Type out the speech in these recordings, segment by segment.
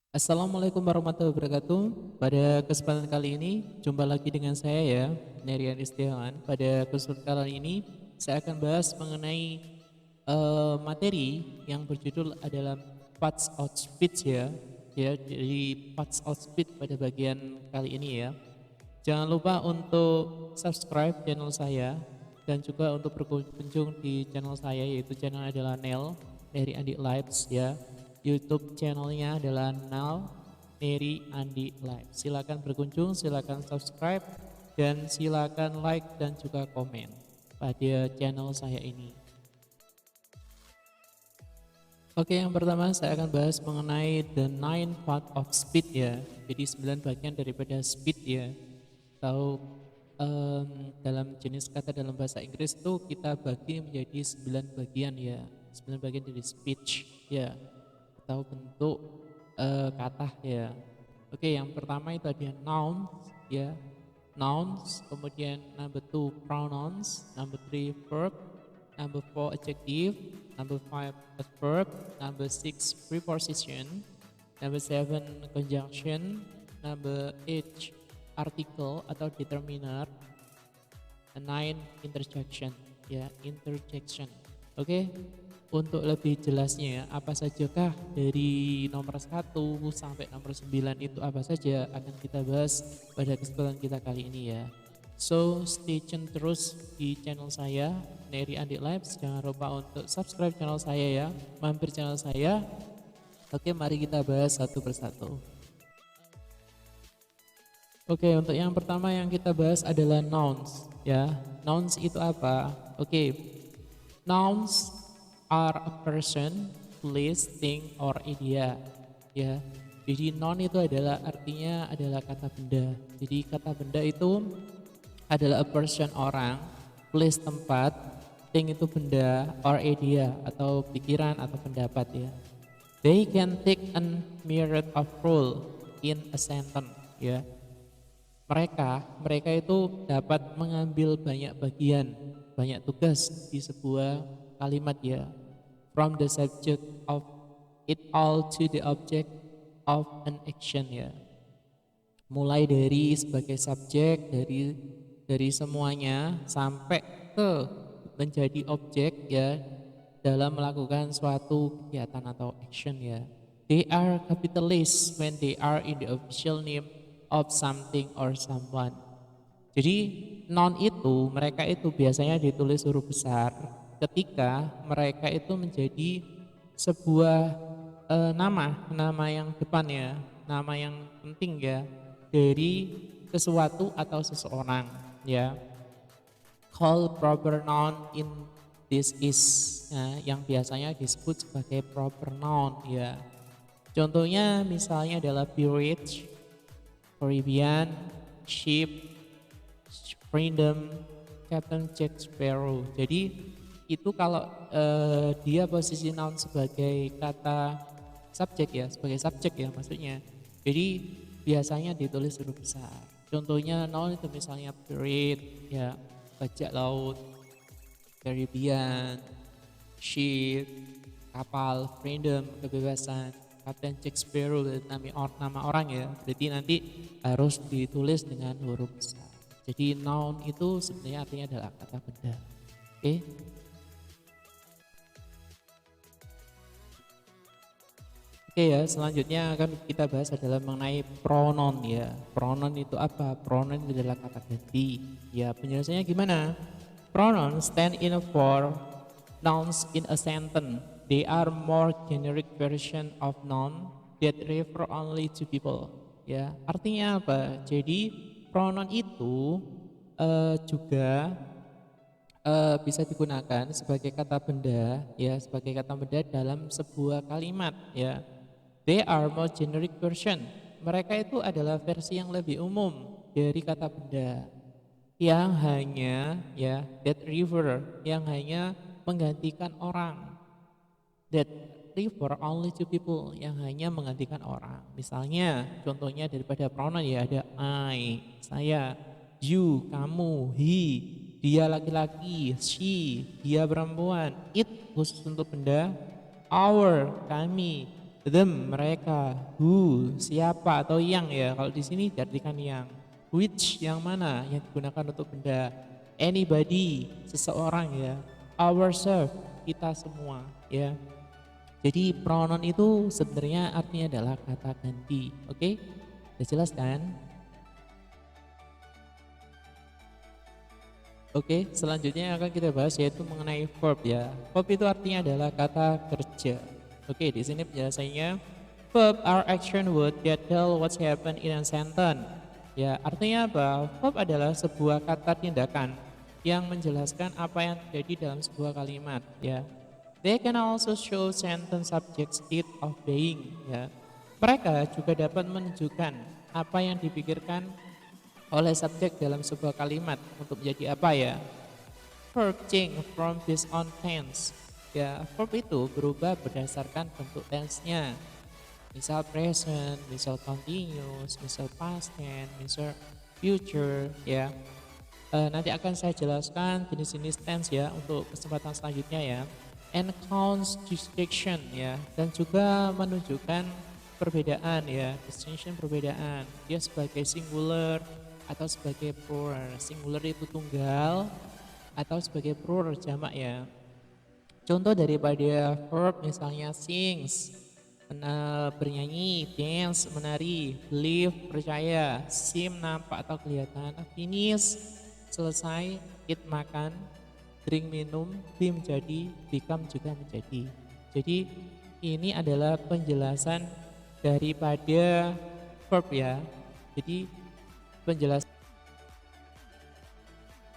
Assalamualaikum warahmatullahi wabarakatuh. Pada kesempatan kali ini, jumpa lagi dengan saya ya, Nerian Istiawan. Pada kesempatan kali ini, saya akan bahas mengenai materi yang berjudul adalah parts of speech ya. Ya, jadi parts of speech pada bagian kali ini ya. Jangan lupa untuk subscribe channel saya dan juga untuk berkunjung di channel saya, yaitu channel adalah Nel Neri Andi Lives ya. YouTube channelnya adalah Nel Neri Andi Lives. Silakan berkunjung, silakan subscribe dan silakan like dan juga komen pada channel saya ini. Oke, yang pertama saya akan bahas mengenai the nine part of speed ya. Jadi 9 bagian daripada speed ya. Tahu dalam jenis kata dalam bahasa Inggris itu kita bagi menjadi 9 bagian ya. 9 bagian dari speech ya. Atau bentuk kata ya. Oke, yang pertama itu ada nouns ya. Nouns, kemudian number 2 pronouns, number 3 verb, number 4 adjective, number 5 adverb, number 6 preposition, number 7 conjunction, number 8 article atau determiner, and 9 interjection ya, interjection. Oke. Untuk lebih jelasnya apa sajakah dari nomor 1 sampai nomor 9 itu apa saja akan kita bahas pada kesempatan kita kali ini ya. So stay tune terus di channel saya Neri Andi Lives. Jangan lupa untuk subscribe channel saya ya, mampir channel saya. Oke, mari kita bahas satu persatu. Oke, untuk yang pertama yang kita bahas adalah nouns ya. Nouns itu apa? Oke, nouns are a person, place, thing, or idea ya. Jadi noun itu adalah artinya adalah kata benda. Jadi kata benda itu adalah a person orang, place tempat, thing itu benda, or idea atau pikiran atau pendapat ya. They can take a myriad of role in a sentence ya. Mereka itu dapat mengambil banyak bagian, banyak tugas di sebuah kalimat ya. From the subject of it all to the object of an action ya. Mulai dari sebagai subjek dari semuanya sampai ke menjadi objek ya dalam melakukan suatu kegiatan atau action ya. They are capitalists when they are in the official name of something or someone. Jadi noun itu mereka itu biasanya ditulis huruf besar ketika mereka itu menjadi sebuah nama yang depan ya, nama yang penting ya dari sesuatu atau seseorang ya. Call proper noun in this is yang biasanya disebut sebagai proper noun ya. Contohnya misalnya adalah peerage, Caribbean, ship, freedom, Captain Jack Sparrow. Jadi itu kalau dia posisi noun sebagai kata subjek ya, sebagai subjek ya maksudnya. Jadi biasanya ditulis huruf besar. Contohnya noun itu misalnya pirate ya, bajak laut, Caribbean, ship, kapal, freedom, kebebasan, Captain Jack Sparrow nama orang ya. Berarti nanti harus ditulis dengan huruf besar. Jadi noun itu sebenarnya artinya adalah kata benda. Oke. Oke ya, selanjutnya akan kita bahas adalah mengenai pronoun ya. Pronoun itu apa? Pronoun itu adalah kata ganti. Ya, penjelasannya gimana? Pronoun stand in for nouns in a sentence. They are more generic version of noun that refer only to people. Ya, artinya apa? Jadi pronoun itu juga bisa digunakan sebagai kata benda ya, sebagai kata benda dalam sebuah kalimat ya. They are more generic version. Mereka itu adalah versi yang lebih umum dari kata benda yang hanya ya that refer, yang hanya menggantikan orang. That refer only to people, yang hanya menggantikan orang. Misalnya contohnya daripada pronoun ya ada I, saya, you, kamu, he, dia laki-laki, she, dia perempuan, it khusus untuk benda, our, kami, them mereka, who siapa atau yang ya. Kalau di sini diartikan yang. Which yang mana yang digunakan untuk benda. Anybody seseorang ya. Ourselves kita semua ya. Jadi pronoun itu sebenarnya artinya adalah kata ganti. Oke? Udah jelas kan? Oke, selanjutnya yang akan kita bahas yaitu mengenai verb ya. Verb itu artinya adalah kata kerja. Oke, di sini penjelasannya, verb are action word that tell what's happened in a sentence. Ya, artinya apa? Verb adalah sebuah kata tindakan yang menjelaskan apa yang terjadi dalam sebuah kalimat ya. They can also show sentence subject state of being ya. Mereka juga dapat menunjukkan apa yang dipikirkan oleh subjek dalam sebuah kalimat untuk menjadi apa ya. Verb change from based on tense. Ya, verb itu berubah berdasarkan bentuk tense-nya. Misal present, misal continuous, misal past tense, misal future ya. Nanti akan saya jelaskan jenis-jenis tense ya untuk kesempatan selanjutnya ya. And counts distinction ya, dan juga menunjukkan perbedaan ya, distinction perbedaan. Dia sebagai singular atau sebagai plural. Singular itu tunggal atau sebagai plural jamak ya. Contoh daripada verb misalnya sings, bernyanyi, dance, menari, believe, percaya, seem, nampak atau kelihatan, finish, selesai, eat, makan, drink, minum, be, menjadi, become, juga menjadi. Jadi ini adalah penjelasan daripada verb ya. Jadi penjelasan.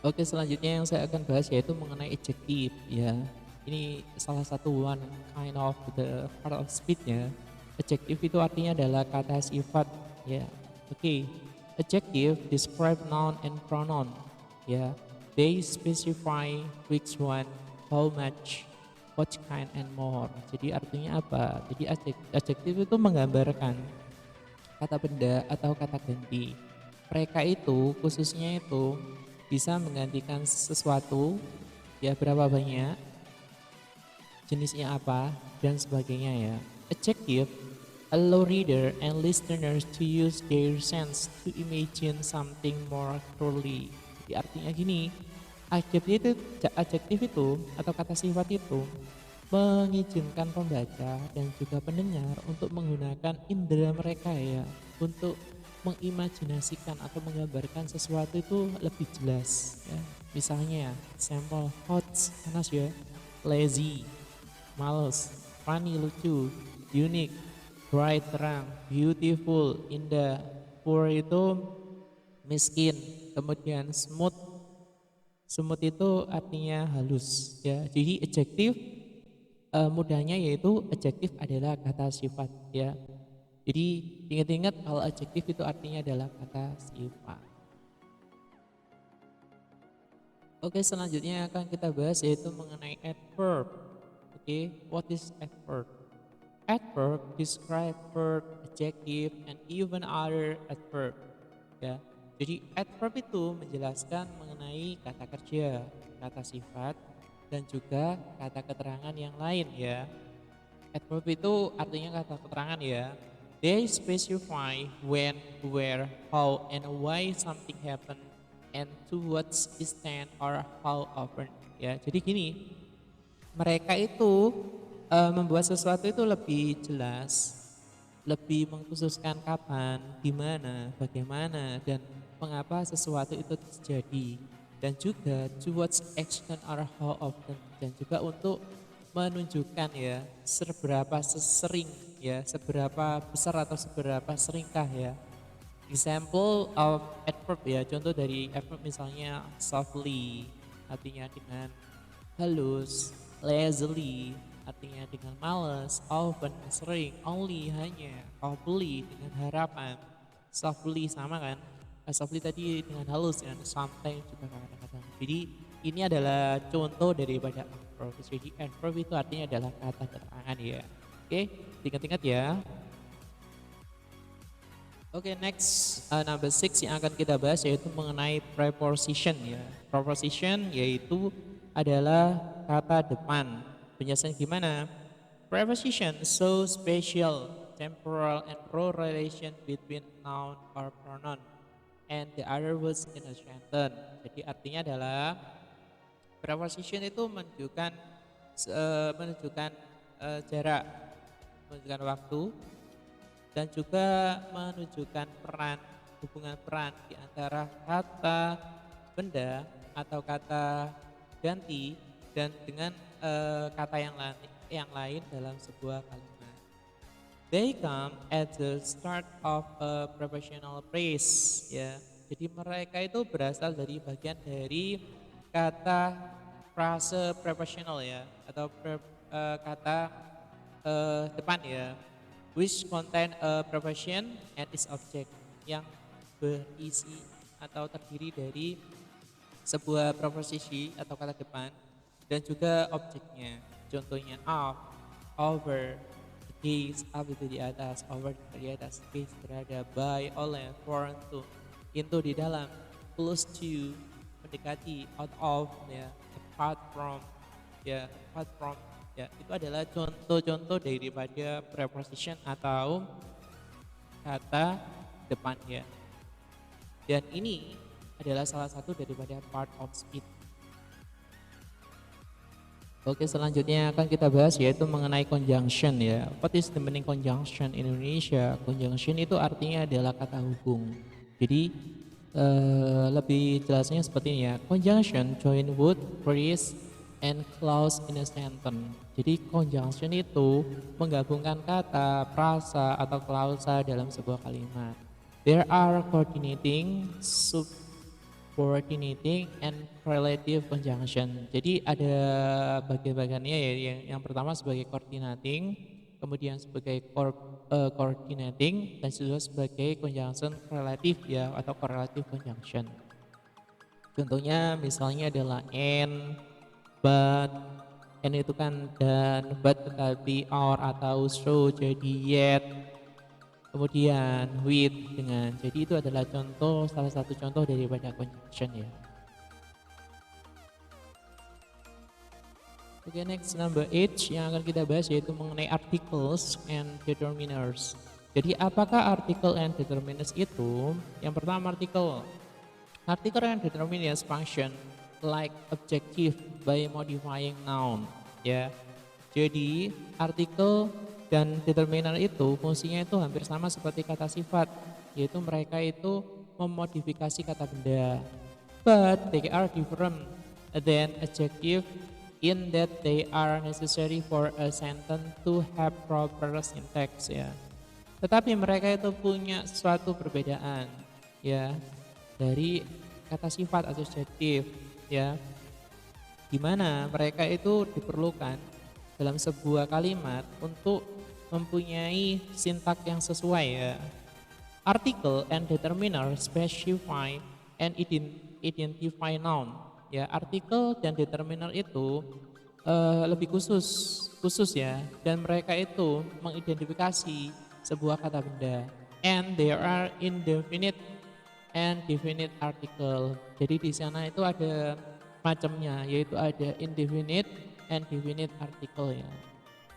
Oke, selanjutnya yang saya akan bahas yaitu mengenai adjective ya. Ini salah satu one kind of the part of speech ya. Adjective itu artinya adalah kata sifat ya. Oke. Adjective describe noun and pronoun ya. They specify which one, how much, what kind and more. Jadi artinya apa? Jadi adjective itu menggambarkan kata benda atau kata ganti. Mereka itu khususnya itu bisa menggantikan sesuatu ya, berapa banyak, jenisnya apa, dan sebagainya ya. Adjective allow reader and listeners to use their sense to imagine something more clearly. Jadi artinya gini, adjektif itu atau kata sifat itu mengizinkan pembaca dan juga pendengar untuk menggunakan indera mereka ya, untuk mengimajinasikan atau menggambarkan sesuatu itu lebih jelas ya. Misalnya sampel hot, panas ya, lazy, males, funny, lucu, unique, bright, terang, beautiful, indah, poor itu miskin, kemudian smooth, smooth itu artinya halus ya. Jadi adjektif mudahnya yaitu adjektif adalah kata sifat ya. Jadi ingat-ingat kalau adjektif itu artinya adalah kata sifat. Oke, selanjutnya akan kita bahas yaitu mengenai adverb. Oke, what is adverb? Adverb describe verb, adjective, and even other adverb. Ya, jadi adverb itu menjelaskan mengenai kata kerja, kata sifat, dan juga kata keterangan yang lain ya. Adverb itu artinya kata keterangan ya. They specify when, where, how, and why something happen, and to what extent or how often. Ya, jadi gini, mereka itu membuat sesuatu itu lebih jelas, lebih mengkhususkan kapan, di mana, bagaimana, dan mengapa sesuatu itu terjadi, dan juga to what extent or how often, dan juga untuk menunjukkan ya seberapa sering ya, seberapa besar atau seberapa seringkah ya. Example of adverb ya, contoh dari adverb misalnya softly artinya dengan halus, lazily artinya dengan malas, often sering, only hanya, hopefully dengan harapan, softly sama kan, softly tadi dengan halus ya, sometimes juga kadang-kadang. Jadi ini adalah contoh daripada adverb. Jadi adverb itu artinya adalah kata keterangan ya. Oke, ingat-ingat ya. Oke, next number 6 yang akan kita bahas yaitu mengenai preposition ya. Preposition yaitu adalah kata depan. Penjelasan gimana? Preposition show spatial, temporal, and role relation between noun or pronoun and the other words in a sentence. Jadi artinya adalah preposition itu menunjukkan jarak, menunjukkan waktu, dan juga menunjukkan peran, hubungan peran di antara kata benda atau kata ganti dan dengan kata yang lain dalam sebuah kalimat. They come at the start of a prepositional phrase, ya. Jadi mereka itu berasal dari bagian dari kata frase prepositional, ya, atau kata depan, ya, which contain a preposition and its object, yang berisi atau terdiri dari sebuah preposisi atau kata depan dan juga objeknya. Contohnya of, over, against, up itu di atas, over di atas, against berada, by, oleh, for, into di dalam, close to mendekati, out of, ya, apart from, ya, apart from, ya, itu adalah contoh-contoh daripada preposition atau kata depan, ya. Dan ini adalah salah satu daripada part of speech. Oke, selanjutnya akan kita bahas yaitu mengenai conjunction, ya. What is the meaning conjunction in Indonesia? Conjunction itu artinya adalah kata hubung. Jadi lebih jelasnya seperti ini, ya. Conjunction join word, phrase, and clause in a sentence. Jadi conjunction itu menggabungkan kata, frasa, atau klausa dalam sebuah kalimat. There are coordinating, subordinating, and relative conjunction. Jadi ada bagian-bagiannya, ya. Yang pertama sebagai coordinating, kemudian sebagai coordinating, dan juga sebagai conjunction relatif, ya, atau correlative conjunction. Contohnya misalnya adalah and, but, and itu kan dan, but tetapi, or atau so jadi yet, kemudian with dengan. Jadi itu adalah salah satu contoh daripada conjunction, ya. Oke, next number 8 yang akan kita bahas yaitu mengenai articles and determiners. Jadi apakah article and determiners itu? Yang pertama article. Article and determiners function like adjective by modifying noun, ya. Jadi artikel dan determiner itu fungsinya itu hampir sama seperti kata sifat, yaitu mereka itu memodifikasi kata benda. But they are different than adjective in that they are necessary for a sentence to have proper syntax, ya. Tetapi mereka itu punya suatu perbedaan, ya, dari kata sifat atau adjektif, ya, di mana mereka itu diperlukan dalam sebuah kalimat untuk mempunyai sintak yang sesuai, ya. Article and determiner specify and identify noun, ya. Artikel dan determiner itu lebih khusus, ya, dan mereka itu mengidentifikasi sebuah kata benda. And there are indefinite and definite article. Jadi di sana itu ada macamnya, yaitu ada indefinite and definite article, ya.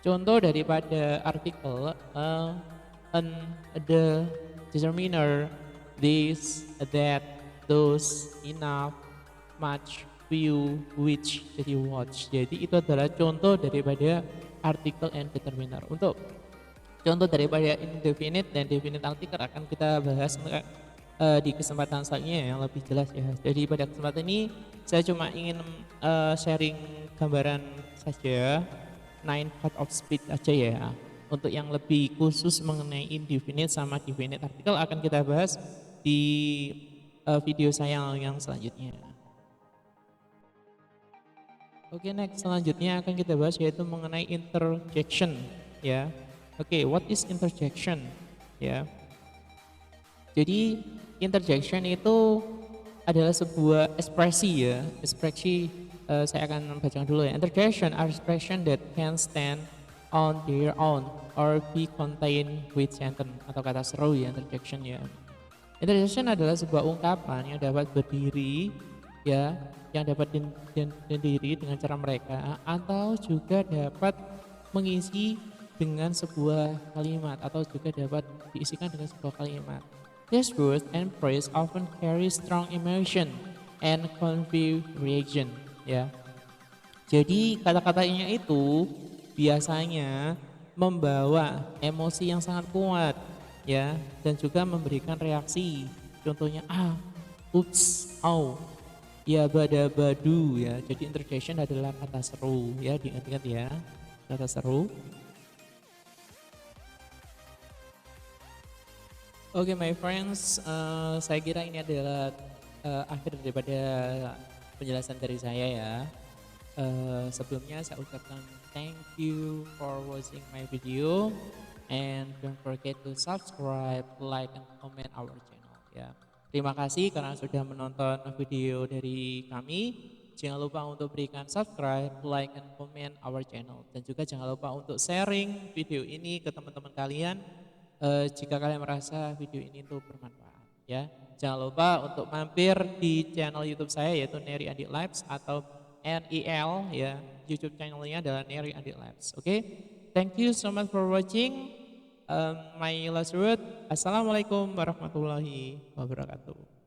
Contoh daripada artikel an, the, determiner, this, that, those, enough, much, few, which, jadi watch. Jadi itu adalah contoh daripada article and determiner. Untuk contoh daripada indefinite dan definite article akan kita bahas di kesempatan selanjutnya yang lebih jelas, ya. Jadi pada kesempatan ini saya cuma ingin sharing gambaran saja 9 part of speech aja, ya. Untuk yang lebih khusus mengenai indefinite sama definite article akan kita bahas di video saya yang selanjutnya. Oke, next selanjutnya akan kita bahas yaitu mengenai interjection, ya. Oke, what is interjection, ya. Jadi interjection itu adalah sebuah ekspresi, ya. Ekspresi saya akan bacakan dulu, ya. Interjection are expression that can stand on their own or be contained with sentence, atau kata seru, ya, interjection, ya. Interjection adalah sebuah ungkapan yang dapat berdiri, ya, yang dapat berdiri dengan cara mereka atau juga dapat mengisi dengan sebuah kalimat atau juga dapat diisikan dengan sebuah kalimat. These words and phrase often carry strong emotion and convey reaction. Ya, jadi kata-katanya itu biasanya membawa emosi yang sangat kuat ya dan juga memberikan reaksi. Contohnya ups, au, ya bada badu ya. Jadi interjection adalah kata seru ya, diingat-ingat ya. Kata seru. Oke, my friends, saya kira ini adalah akhir daripada penjelasan dari saya ya. Sebelumnya saya ucapkan thank you for watching my video and don't forget to subscribe, like, and comment our channel ya. Terima kasih karena sudah menonton video dari kami. Jangan lupa untuk berikan subscribe, like, and comment our channel dan juga jangan lupa untuk sharing video ini ke teman-teman kalian jika kalian merasa video ini tuh bermanfaat ya. Jangan lupa untuk mampir di channel YouTube saya yaitu Neri Andi Labs atau NIL ya. YouTube channelnya adalah Neri Andi Labs. Oke. Thank you so much for watching. My last word. Assalamualaikum warahmatullahi wabarakatuh.